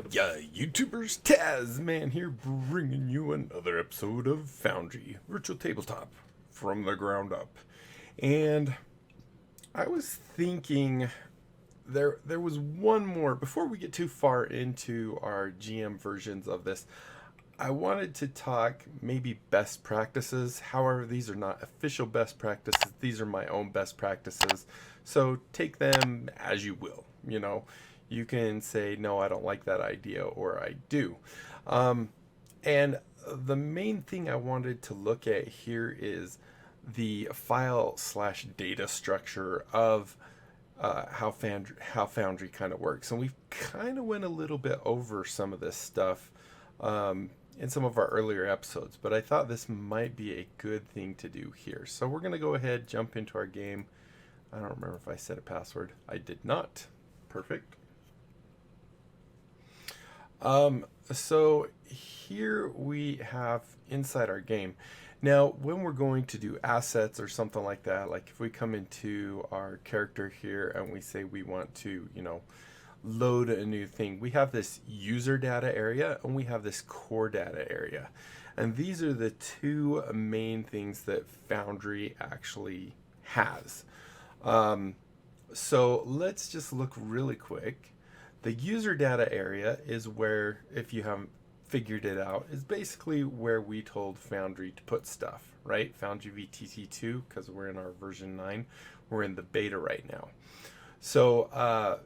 up, ya YouTubers? Tazman here, bringing you another episode of Foundry Virtual Tabletop from the ground up. And I was thinking there was one more before we get too far into our GM versions of this. I wanted to talk maybe best practices. However, these are not official best practices. These are my own best practices. So take them as you will. You can say, no, I don't like that idea, or I do. And the main thing I wanted to look at here is the file/data structure of how Foundry kind of works. And we kind of went a little bit over some of this stuff in some of our earlier episodes, but I thought this might be a good thing to do here. So we're going to go ahead, jump into our game. I don't remember if I set a password. I did not. Perfect. So here we have inside our game. Now, when we're going to do assets or something like that, like if we come into our character here and we say we want to, load a new thing, we have this user data area and we have this core data area. And these are the two main things that Foundry actually has. So let's just look really quick. The user data area is where, if you haven't figured it out, is basically where we told Foundry to put stuff, right? Foundry VTT 2, because we're in our version 9. We're in the beta right now. So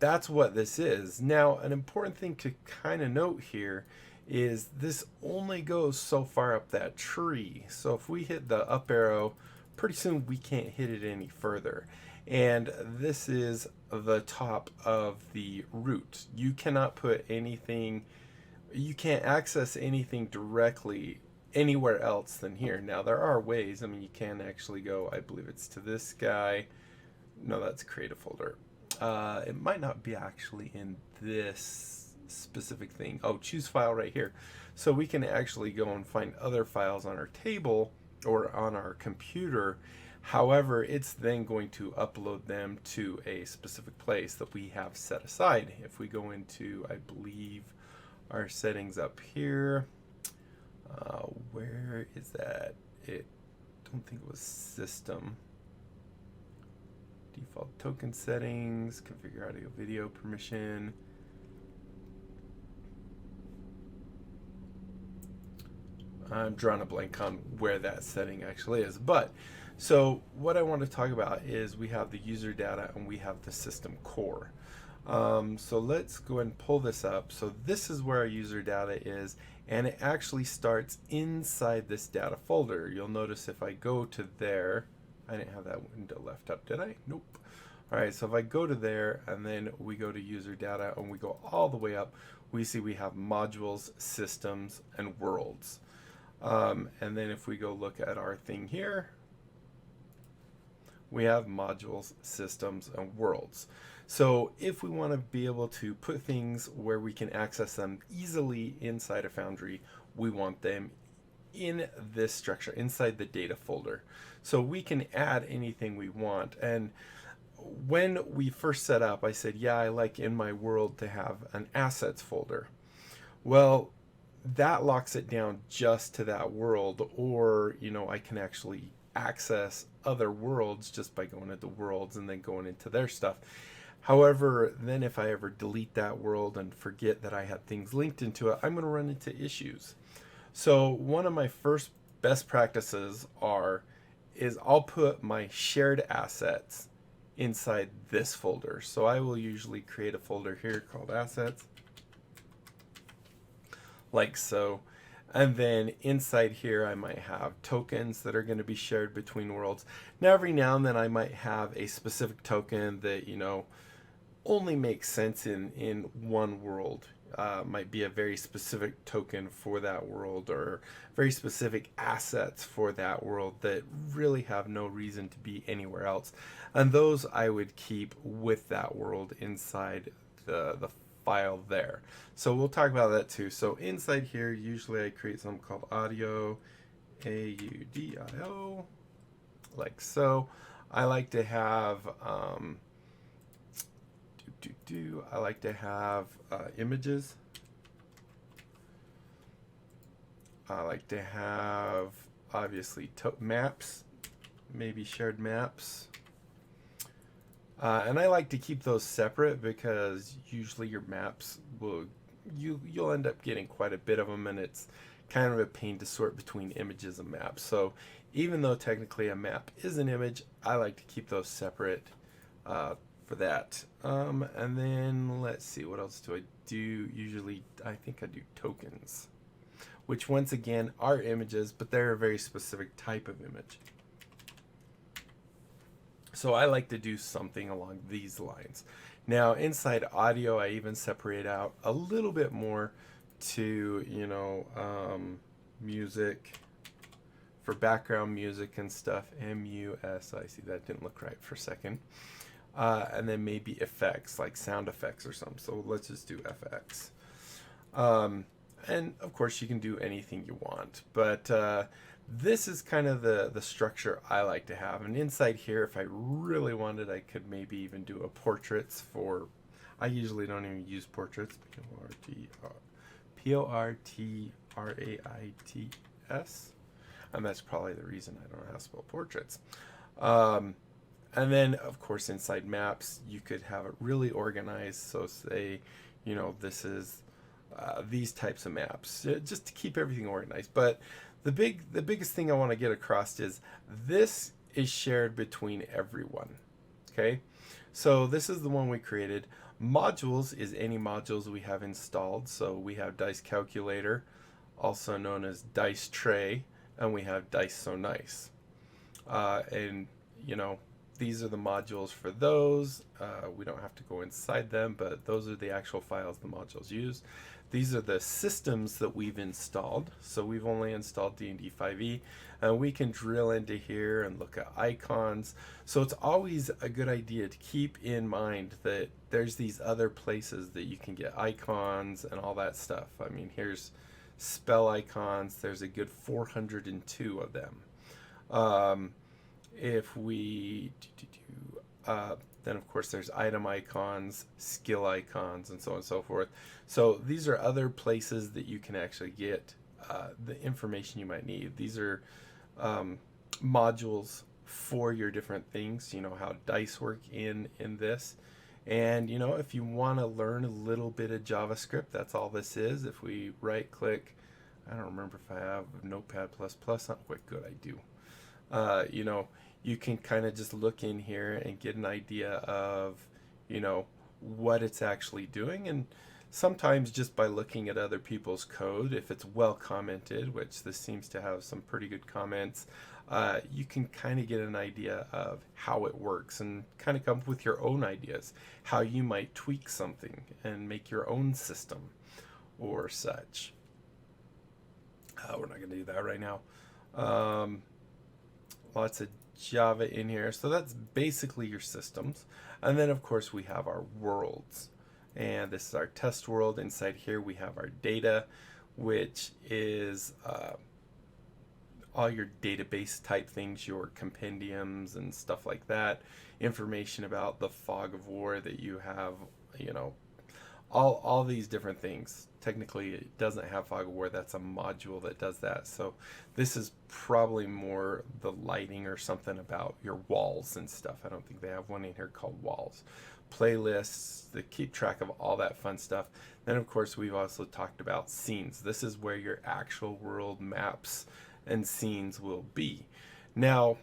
that's what this is. Now, an important thing to kind of note here is this only goes so far up that tree. So if we hit the up arrow, pretty soon we can't hit it any further. And this is the top of the root. You cannot put anything, you can't access anything directly anywhere else than here. Now there are ways. I mean, you can actually go, I believe it's to this guy. No, that's create a folder. It might not be actually in this specific thing. Oh, choose file right here. So we can actually go and find other files on our table or on our computer. However, it's then going to upload them to a specific place that we have set aside. If we go into, I believe, our settings up here, where is that? I don't think it was system. Default token settings, configure audio video permission. I'm drawing a blank on where that setting actually is. But so what I want to talk about is we have the user data and we have the system core. So let's go ahead and pull this up. So this is where our user data is, and it actually starts inside this data folder. You'll notice if I go to there, I didn't have that window left up, did I? Nope. All right, so if I go to there and then we go to user data and we go all the way up, we see we have modules, systems, and worlds. And then if we go look at our thing here, we have modules, systems, and worlds. So if we want to be able to put things where we can access them easily inside of Foundry, we want them in this structure, inside the data folder. So we can add anything we want. And when we first set up, I said, yeah, I like in my world to have an assets folder. Well, that locks it down just to that world, or I can actually access other worlds just by going into worlds and then going into their stuff. However, then if I ever delete that world and forget that I had things linked into it, I'm going to run into issues. So one of my first best practices is I'll put my shared assets inside this folder. So I will usually create a folder here called assets, like so. And then inside here, I might have tokens that are going to be shared between worlds. Now, every now and then I might have a specific token that, only makes sense in one world. Might be a very specific token for that world, or very specific assets for that world that really have no reason to be anywhere else. And those I would keep with that world inside the file there. So we'll talk about that too. So inside here, usually I create something called audio, AUDIO, like so. I like to have I like to have images. I like to have, obviously, maps, maybe shared maps. And I like to keep those separate because usually your maps you'll end up getting quite a bit of them, and it's kind of a pain to sort between images and maps. So even though technically a map is an image, I like to keep those separate for that. And then let's see, what else do I do? Usually I think I do tokens, which once again are images, but they're a very specific type of image. So I like to do something along these lines. Now inside audio, I even separate out a little bit more to, music, for background music and stuff, MUS, I see that didn't look right for a second. And then maybe effects, like sound effects or something. So let's just do FX. And of course you can do anything you want, but this is kind of the structure I like to have. And inside here, if I really wanted, I could maybe even do a portraits for, I usually don't even use portraits, P-O-R-T-R-A-I-T-S. And that's probably the reason I don't know how to spell portraits. And then, of course, inside maps, you could have it really organized. So say, this is these types of maps, just to keep everything organized. But the biggest thing I want to get across is this is shared between everyone. Okay, so this is the one we created. Modules is any modules we have installed. So we have Dice Calculator, also known as Dice Tray, and we have Dice So Nice. And these are the modules for those. We don't have to go inside them, but those are the actual files the modules use. These are the systems that we've installed. So we've only installed D&D 5e, and we can drill into here and look at icons. So it's always a good idea to keep in mind that there's these other places that you can get icons and all that stuff. I mean, here's spell icons. There's a good 402 of them. If we then of course there's item icons, skill icons, and so on and so forth. So these are other places that you can actually get the information you might need. These are modules for your different things, how dice work in this. And if you want to learn a little bit of JavaScript, that's all this is. If we right click, I don't remember if I have Notepad++, not quite good, I do. You can kind of just look in here and get an idea of, what it's actually doing. And sometimes just by looking at other people's code, if it's well commented, which this seems to have some pretty good comments, you can kind of get an idea of how it works and kind of come up with your own ideas, how you might tweak something and make your own system or such. We're not going to do that right now. Lots of Java in here. So that's basically your systems. And then of course we have our worlds. And this is our test world. Inside here we have our data, which is all your database type things, your compendiums and stuff like that. Information about the fog of war that you have, all these different things. Technically it doesn't have fog of war, that's a module that does that. So this is probably more the lighting or something about your walls and stuff. I don't think they have one in here called walls. Playlists that keep track of all that fun stuff. Then of course we've also talked about scenes. This is where your actual world maps and scenes will be. Now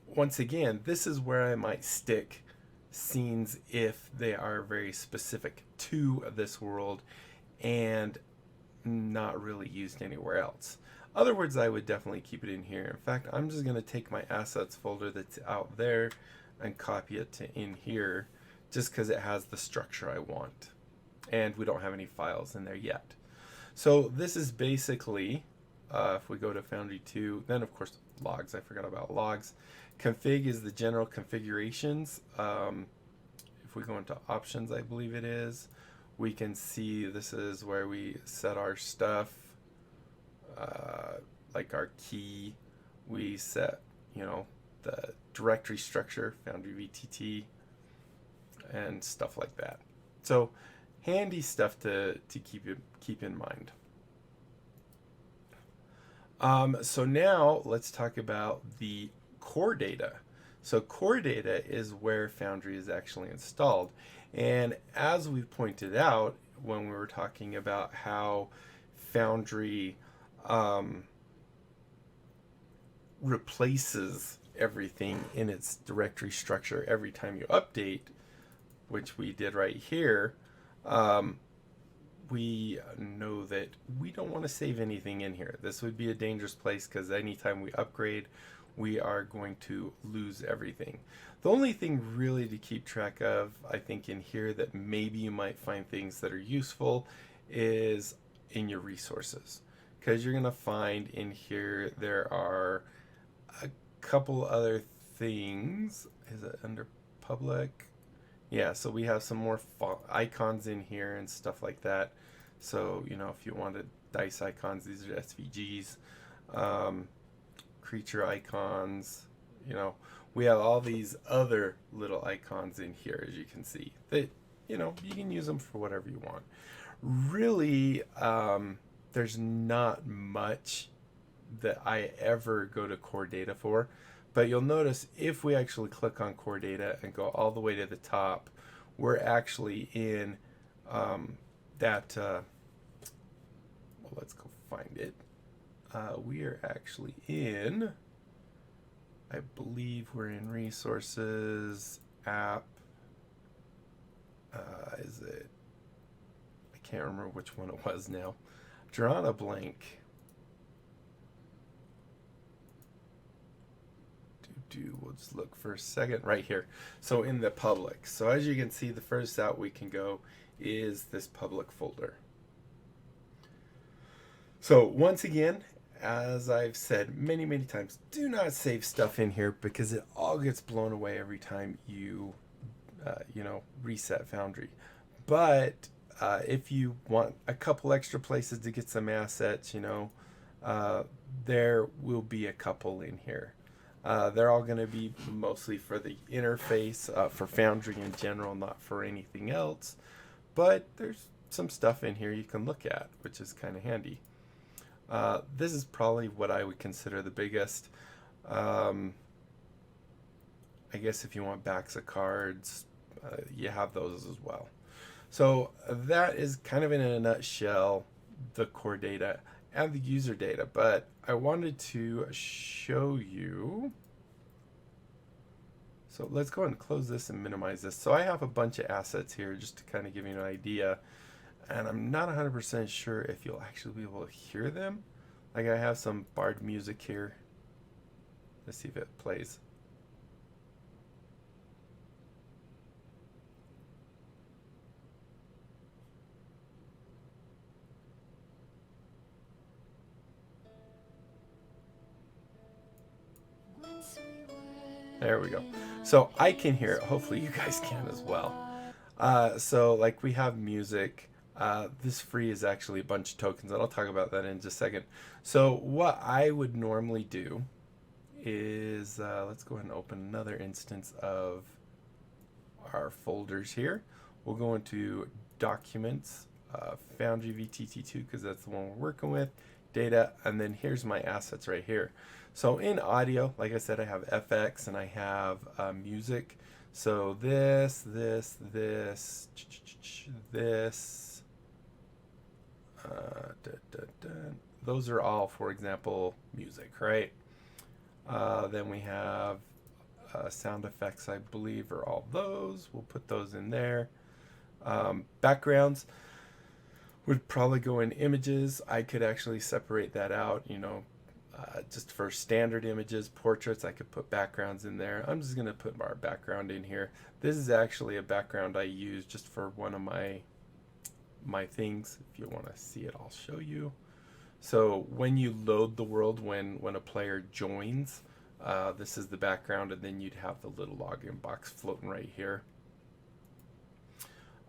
once again, this is where I might stick scenes if they are very specific to this world and not really used anywhere else. Other words, I would definitely keep it in here. In fact, I'm just going to take my assets folder that's out there and copy it to in here just because it has the structure I want. And we don't have any files in there yet. So this is basically, if we go to Foundry 2, then of course logs, I forgot about logs. Config is the general configurations. If we go into options, I believe it is, we can see this is where we set our stuff, like our key. We set, the directory structure, Foundry VTT, and stuff like that. So handy stuff to keep in mind. So now let's talk about the core data. So core data is where Foundry is actually installed. And as we pointed out when we were talking about how Foundry replaces everything in its directory structure every time you update, which we did right here, we know that we don't want to save anything in here. This would be a dangerous place because anytime we upgrade, we are going to lose everything. The only thing really to keep track of, I think, in here that maybe you might find things that are useful is in your resources, because you're going to find in here there are a couple other things. Is it under public? Yeah, so we have some more icons in here and stuff like that. So, you know, if you wanted dice icons, these are SVGs. Creature icons, you know, we have all these other little icons in here, as you can see, that, you know, you can use them for whatever you want. Really, there's not much that I ever go to core data for, but you'll notice if we actually click on core data and go all the way to the top, we're actually in well, let's go find it. We are actually in, I believe we're in resources, app, is it, I can't remember which one it was now. Drawn a blank. We'll just look for a second right here. So in the public. So as you can see, the first out we can go is this public folder. So once again, as I've said many, many times, do not save stuff in here because it all gets blown away every time you, you know, reset Foundry. But if you want a couple extra places to get some assets, you know, there will be a couple in here. They're all going to be mostly for the interface, for Foundry in general, not for anything else. But there's some stuff in here you can look at, which is kind of handy. This is probably what I would consider the biggest. I guess if you want backs of cards, you have those as well. So that is kind of in a nutshell the core data and the user data, but I wanted to show you. So let's go ahead and close this and minimize this. So I have a bunch of assets here just to kind of give you an idea, and I'm not 100% sure if you'll actually be able to hear them. Like I have some Bard music here. Let's see if it plays. There we go. So I can hear it. Hopefully you guys can as well. So like we have music. This free is actually a bunch of tokens, and I'll talk about that in just a second. So what I would normally do is, let's go ahead and open another instance of our folders here. We'll go into Documents, Foundry VTT2, because that's the one we're working with, Data, and then here's my assets right here. So in audio, like I said, I have FX and I have music. So this, those are all, for example, music, right? Then we have sound effects, I believe, are all those. We'll put those in there. Backgrounds would probably go in images. I could actually separate that out, you know, just for standard images, portraits, I could put backgrounds in there. I'm just going to put our background in here. This is actually a background I use just for one of my things. If you want to see it, I'll show you. So when you load the world, when a player joins, this is the background, and then you'd have the little login box floating right here.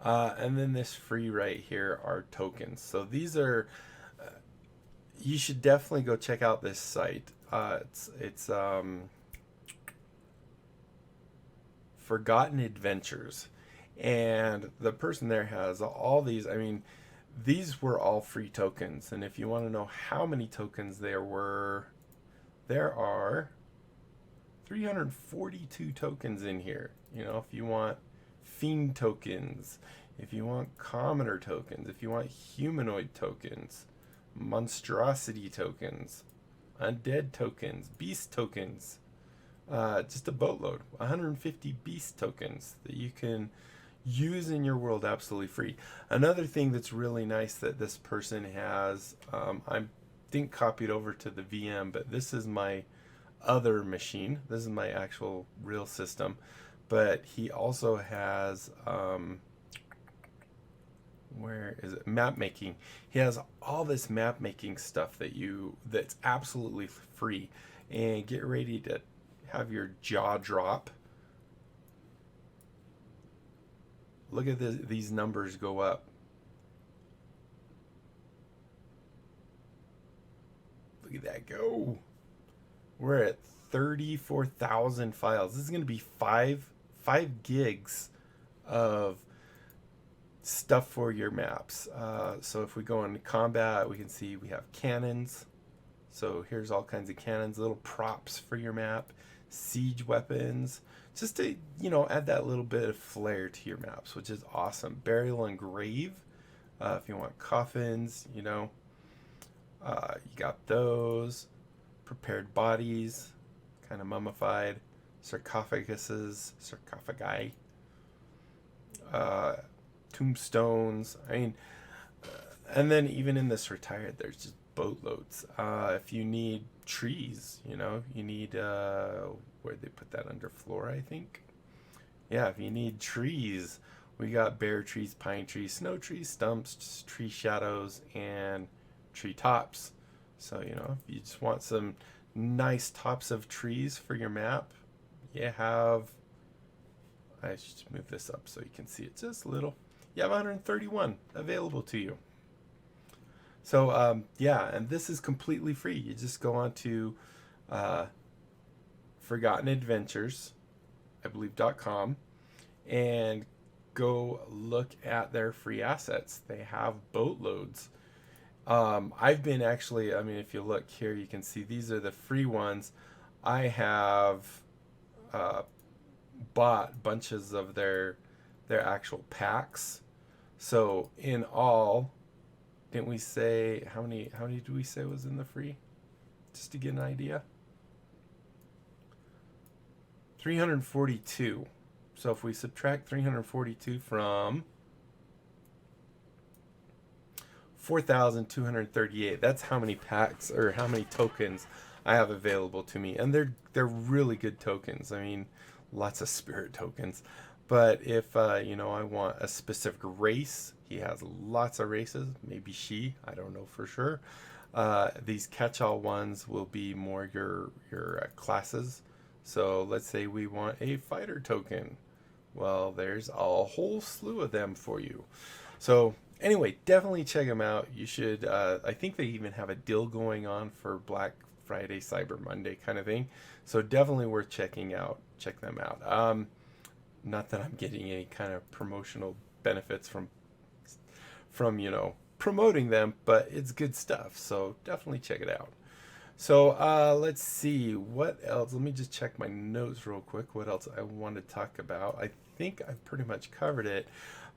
And then this free right here are tokens. So these are, you should definitely go check out this site. It's Forgotten Adventures. And the person there has all these, I mean, these were all free tokens. And if you want to know how many tokens there were, there are 342 tokens in here. You know, if you want fiend tokens, if you want commoner tokens, if you want humanoid tokens, monstrosity tokens, undead tokens, beast tokens, just a boatload, 150 beast tokens that you can use in your world absolutely free. Another thing that's really nice that this person has, I didn't copy it over to the VM, but this is my other machine. This is my actual real system. But he also has, where is it? Map making. He has all this map making stuff that's absolutely free. And get ready to have your jaw drop. Look at these numbers go up. Look at that go. We're at 34,000 files. This is going to be five gigs of stuff for your maps. So if we go into combat, we can see we have cannons. So here's all kinds of cannons, little props for your map, siege weapons, just to, you know, add that little bit of flair to your maps, which is awesome. Burial and grave, if you want coffins, you know, you got those. Prepared bodies, kind of mummified, sarcophaguses, sarcophagi, tombstones. I mean, and then even in this retired, there's just boatloads. If you need trees, you know, you need, where'd they put that, under flora, I think? Yeah, if you need trees, we got bare trees, pine trees, snow trees, stumps, tree shadows, and tree tops. So, you know, if you just want some nice tops of trees for your map, you have, I should move this up so you can see it just a little. You have 131 available to you. So, yeah, and this is completely free. You just go on to Forgotten Adventures, I believe, .com, and go look at their free assets. They have boatloads. I've been actually, I mean, if you look here, you can see these are the free ones. I have bought bunches of their actual packs. So in all, didn't we say how many do we say was in the free? Just to get an idea. 342. So if we subtract 342 from 4,238, that's how many packs or how many tokens I have available to me, and they're really good tokens. I mean, lots of spirit tokens. But if you know, I want a specific race, he has lots of races. Maybe she, I don't know for sure. These catch-all ones will be more your classes. So let's say we want a fighter token. Well, there's a whole slew of them for you. So anyway, definitely check them out. You should, I think they even have a deal going on for Black Friday, Cyber Monday kind of thing. So definitely worth checking out. Check them out. Not that I'm getting any kind of promotional benefits from you know, promoting them, but it's good stuff. So definitely check it out. So let's see what else. Let me just check my notes real quick. What else I want to talk about? I think I've pretty much covered it,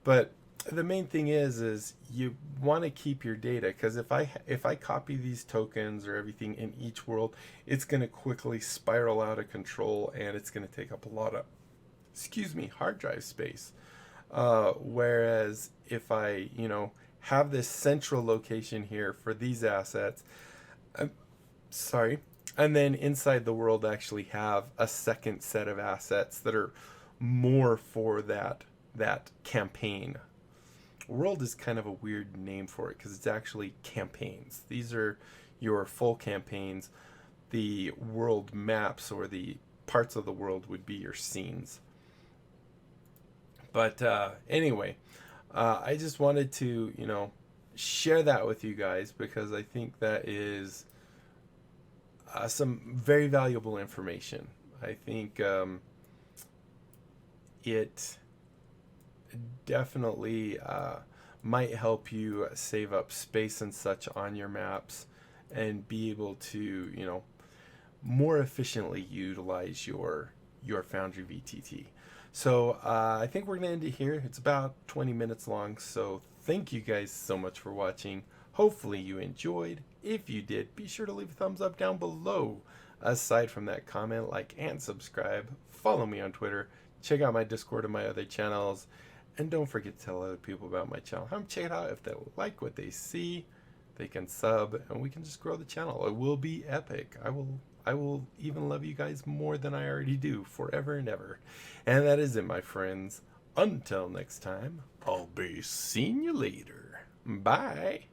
but the main thing is you want to keep your data, because if I copy these tokens or everything in each world, it's going to quickly spiral out of control, and it's going to take up a lot of, hard drive space. Whereas if I, you know, have this central location here for these assets, and then inside the world actually have a second set of assets that are more for that campaign. World is kind of a weird name for it because it's actually campaigns. These are your full campaigns. The world maps or the parts of the world would be your scenes. But anyway, I just wanted to, you know, share that with you guys because I think that is some very valuable information. I think definitely might help you save up space and such on your maps and be able to, more efficiently utilize your Foundry VTT. So I think we're going to end it here. It's about 20 minutes long, so thank you guys so much for watching. Hopefully you enjoyed. If you did, be sure to leave a thumbs up down below. Aside from that, comment, like, and subscribe. Follow me on Twitter. Check out my Discord and my other channels. And don't forget to tell other people about my channel. Have them check it out. If they like what they see, they can sub, and we can just grow the channel. It will be epic. I will even love you guys more than I already do, forever and ever. And that is it, my friends. Until next time, I'll be seeing you later. Bye.